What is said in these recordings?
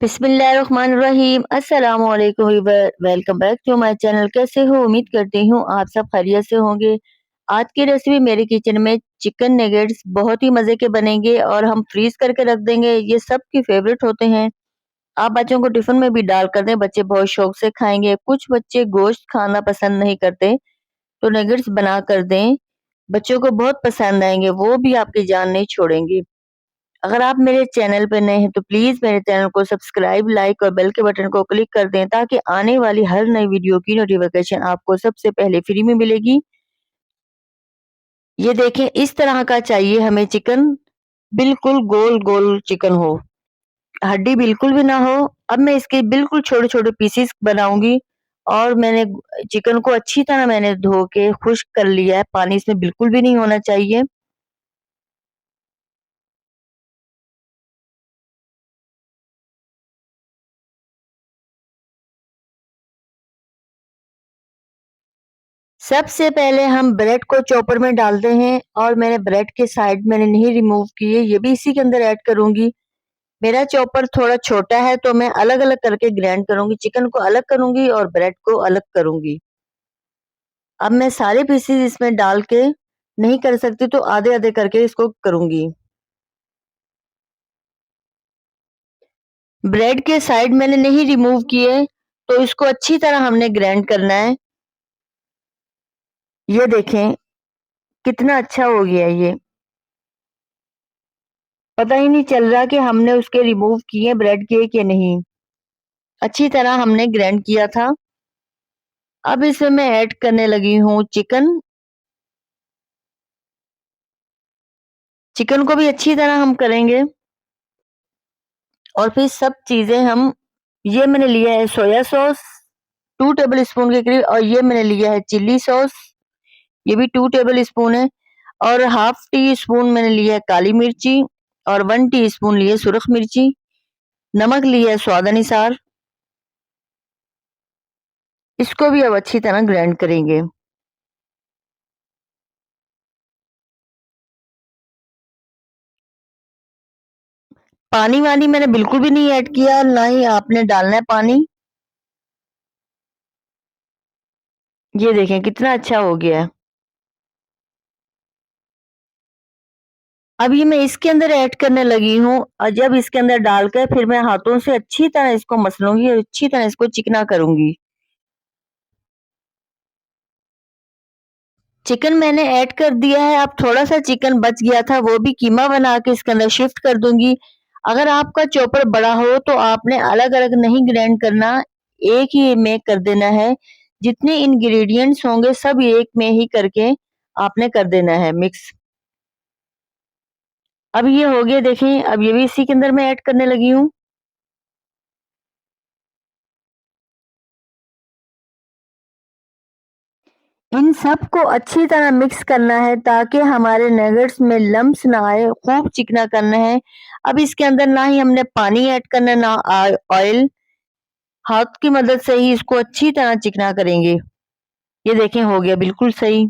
बिस्मिल्लाहिर्रहमानिर्रहीम अस्सलामु अलैकुम welcome back to my channel. कैसे हो? उम्मीद करती हूँ आप सब खैरियत से होंगे। आज की रेसिपी मेरे किचन में चिकन नगेट्स बहुत ही मज़े के बनेंगे और हम फ्रीज करके रख देंगे। ये सबकी फेवरेट होते हैं। आप बच्चों को टिफिन में भी डाल कर दें, बच्चे बहुत शौक से खाएंगे। कुछ बच्चे गोश्त खाना पसंद नहीं करते तो नगेट्स बना कर दें, बच्चों को बहुत पसंद आएंगे, वो भी आपकी जान नहीं छोड़ेंगे। अगर आप मेरे चैनल पर नए हैं तो प्लीज मेरे चैनल को सब्सक्राइब, लाइक और बेल के बटन को क्लिक कर दें ताकि आने वाली हर नई वीडियो की नोटिफिकेशन आपको सबसे पहले फ्री में मिलेगी। ये देखें, इस तरह का चाहिए हमें चिकन, बिल्कुल गोल गोल चिकन हो, हड्डी बिल्कुल भी ना हो। अब मैं इसके बिल्कुल छोटे छोटे पीसेस बनाऊंगी और मैंने चिकन को अच्छी तरह मैंने धो के खुश्क कर लिया है, पानी इसमें बिल्कुल भी नहीं होना चाहिए। सबसे पहले हम ब्रेड को चॉपर में डालते हैं और मैंने ब्रेड के साइड मैंने नहीं रिमूव किए, ये भी इसी के अंदर ऐड करूंगी। मेरा चॉपर थोड़ा छोटा है तो मैं अलग अलग करके ग्राइंड करूंगी, चिकन को अलग करूंगी और ब्रेड को अलग करूंगी। अब मैं सारे पीसेस इसमें डाल के नहीं कर सकती तो आधे आधे करके इसको करूंगी। ब्रेड के साइड मैंने नहीं रिमूव किए तो इसको अच्छी तरह हमने ग्राइंड करना है। ये देखें कितना अच्छा हो गया ये, पता ही नहीं चल रहा कि हमने उसके रिमूव किए ब्रेड के कि नहीं। अच्छी तरह हमने ग्राइंड किया था। अब इसमें मैं ऐड करने लगी हूँ चिकन। चिकन को भी अच्छी तरह हम करेंगे और फिर सब चीजें हम, ये मैंने लिया है सोया सॉस 2 टेबल स्पून के करीब, और ये मैंने लिया है चिल्ली सॉस, ये भी 2 टेबल स्पून है, और हाफ टी स्पून मैंने लिया है काली मिर्ची, और 1 टीस्पून लिए सुरख मिर्ची, नमक लिया है स्वाद अनुसार। इसको भी अब अच्छी तरह ग्राइंड करेंगे। पानी वानी मैंने बिल्कुल भी नहीं ऐड किया, ना ही आपने डालना है पानी। ये देखें कितना अच्छा हो गया है। अब ये मैं इसके अंदर ऐड करने लगी हूँ और जब इसके अंदर डालकर फिर मैं हाथों से अच्छी तरह इसको मसलूंगी और अच्छी तरह इसको चिकना करूंगी। चिकन मैंने ऐड कर दिया है, अब थोड़ा सा चिकन बच गया था वो भी कीमा बना के इसके अंदर शिफ्ट कर दूंगी। अगर आपका चॉपर बड़ा हो तो आपने अलग अलग नहीं ग्राइंड करना, एक ही में कर देना है। जितने इंग्रेडिएंट्स होंगे सब एक में ही करके आपने कर देना है मिक्स। अब ये हो गया, देखें अब ये भी इसी के अंदर मैं ऐड करने लगी हूँ। इन सबको अच्छी तरह मिक्स करना है ताकि हमारे नगेट्स में लम्स ना आए, खूब चिकना करना है। अब इसके अंदर ना ही हमने पानी ऐड करना ना ऑयल, हाथ की मदद से ही इसको अच्छी तरह चिकना करेंगे। ये देखें हो गया बिल्कुल सही।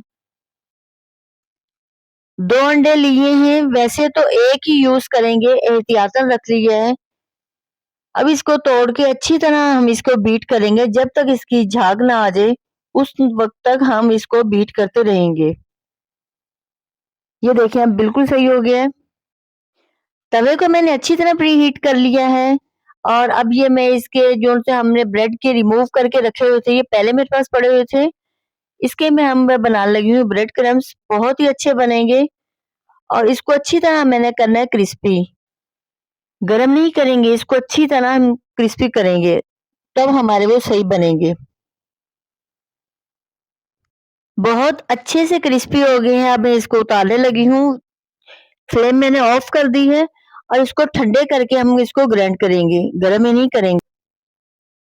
2 अंडे लिए हैं, वैसे तो एक ही यूज करेंगे, एहतियातन रख लिया है। अब इसको तोड़ के अच्छी तरह हम इसको बीट करेंगे जब तक इसकी झाग ना आ जाए, उस वक्त तक हम इसको बीट करते रहेंगे। ये देखें अब बिल्कुल सही हो गया है। तवे को मैंने अच्छी तरह प्री हीट कर लिया है और अब ये मैं इसके जो से हमने ब्रेड के रिमूव करके रखे हुए थे, ये पहले मेरे पास पड़े हुए थे, इसके में हम मैं बनाने लगी हूँ ब्रेड क्रम्स। बहुत ही अच्छे बनेंगे और इसको अच्छी तरह मैंने करना है क्रिस्पी। गरम नहीं करेंगे, इसको अच्छी तरह हम क्रिस्पी करेंगे, तब हमारे वो सही बनेंगे। बहुत अच्छे से क्रिस्पी हो गए हैं, अब मैं इसको उतारने लगी हूँ। फ्लेम मैंने ऑफ कर दी है और इसको ठंडे करके हम इसको ग्राइंड करेंगे, गरम ही नहीं करेंगे।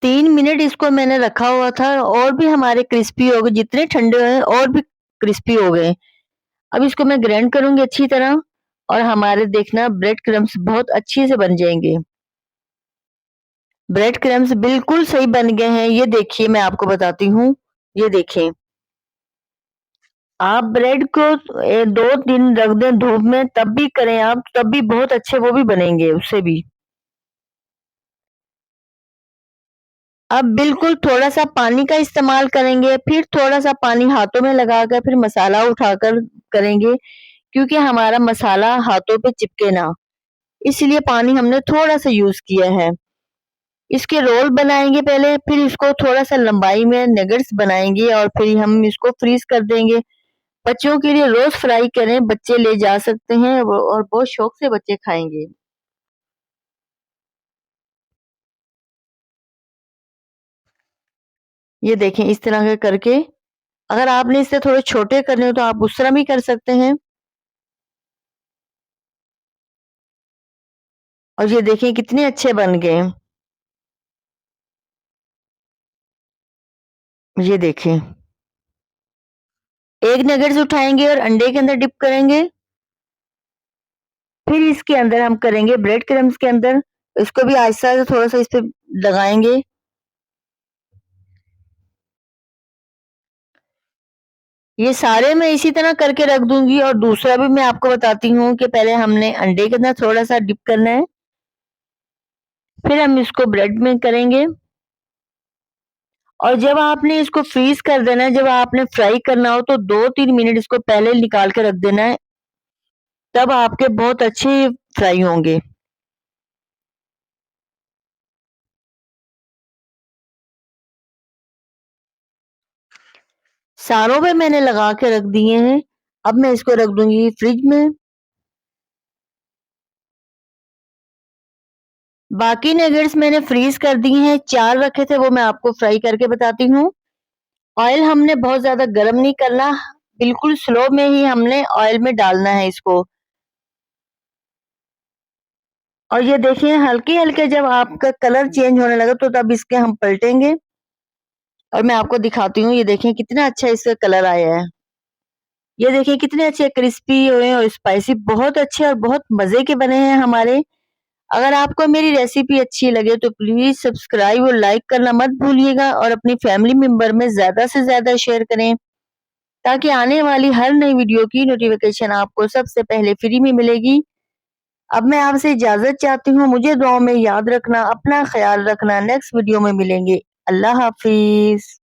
3 मिनट इसको मैंने रखा हुआ था और भी हमारे क्रिस्पी हो गए, जितने ठंडे हुए और भी क्रिस्पी हो गए। अब इसको मैं ग्राइंड करूंगी अच्छी तरह और हमारे देखना ब्रेड क्रम्स बहुत अच्छे से बन जाएंगे। ब्रेड क्रम्स बिल्कुल सही बन गए हैं, ये देखिए मैं आपको बताती हूँ। ये देखें, आप ब्रेड को 2 दिन रख दें धूप में, तब भी करें आप, तब भी बहुत अच्छे वो भी बनेंगे उससे भी। अब बिल्कुल थोड़ा-सा पानी का इस्तेमाल करेंगे, फिर थोड़ा-सा पानी हाथों में लगाकर फिर मसाला उठाकर करेंगे, क्योंकि हमारा मसाला हाथों पे चिपके ना, इसलिए पानी हमने थोड़ा-सा यूज़ किया है। इसके रोल बनाएँगे पहले, फिर इसको थोड़ा-सा लंबाई में नगेट्स बनाएँगे और फिर हम इसको फ्रीज़ कर देंगे। बच्चों के लिए रोज़ फ्राई करें, बच्चे ले जा सकते हैं वो और बहुत शौक से बच्चे खाएँगे। ये देखें इस तरह के करके, अगर आपने इससे थोड़े छोटे करने हो तो आप उस तरह भी कर सकते हैं। और ये देखिए कितने अच्छे बन गए। ये देखें। एक नगेट्स उठाएँगे और अंडे के अंदर डिप करेंगे। फिर इसके अंदर हम करेंगे ब्रेड क्रम्ब्स के अंदर, इसको भी आहिस्ता से थोड़ा-सा इस पे लगाएँगे। ये सारे मैं इसी तरह करके रख दूँगी और दूसरा भी मैं आपको बताती हूँ कि पहले हमने अंडे के अंदर थोड़ा-सा डिप करना है। फिर हम इसको ब्रेड में करेंगे। और जब आपने इसको फ्रीज़ कर देना है, जब आपने फ्राई करना हो तो 2-3 मिनट इसको पहले निकाल के रख देना है। तब आपके बहुत अच्छे फ्राई होंगे। सारों पे मैंने लगा के रख दिए हैं। अब मैं इसको रख दूँगी फ्रिज में। बाकी नगेट्स मैंने फ्रीज़ कर दिए हैं, 4 रखे थे वो मैं आपको फ्राई करके बताती हूँ। ऑयल हमने बहुत ज़्यादा गरम नहीं करना, बिल्कुल स्लो में ही हमने ऑयल में डालना है इसको। और ये देखिए हल्के-हल्के जब आपका कलर चेंज होने लगा तो तब इसके हम पलटेंगे। और मैं आपको दिखाती हूँ, ये देखिए कितना अच्छा इसका कलर आया है। ये देखिए कितने अच्छे क्रिस्पी हुए हैं और स्पाइसी बहुत अच्छे और बहुत मज़े के बने हैं हमारे। अगर आपको मेरी रेसिपी अच्छी लगे तो प्लीज़ सब्सक्राइब और लाइक करना मत भूलिएगा और अपनी फैमिली मेंबर में ज़्यादा से ज़्यादा शेयर करें, ताकि आने वाली हर नई वीडियो की नोटिफ़िकेशन आपको सबसे पहले फ्री में मिलेगी। अब मैं आपसे इजाज़त चाहती हूँ, मुझे दुआओं में याद रखना, अपना ख़्याल रखना, नेक्स्ट वीडियो में मिलेंगे। अल्लाह हाफ़िज़।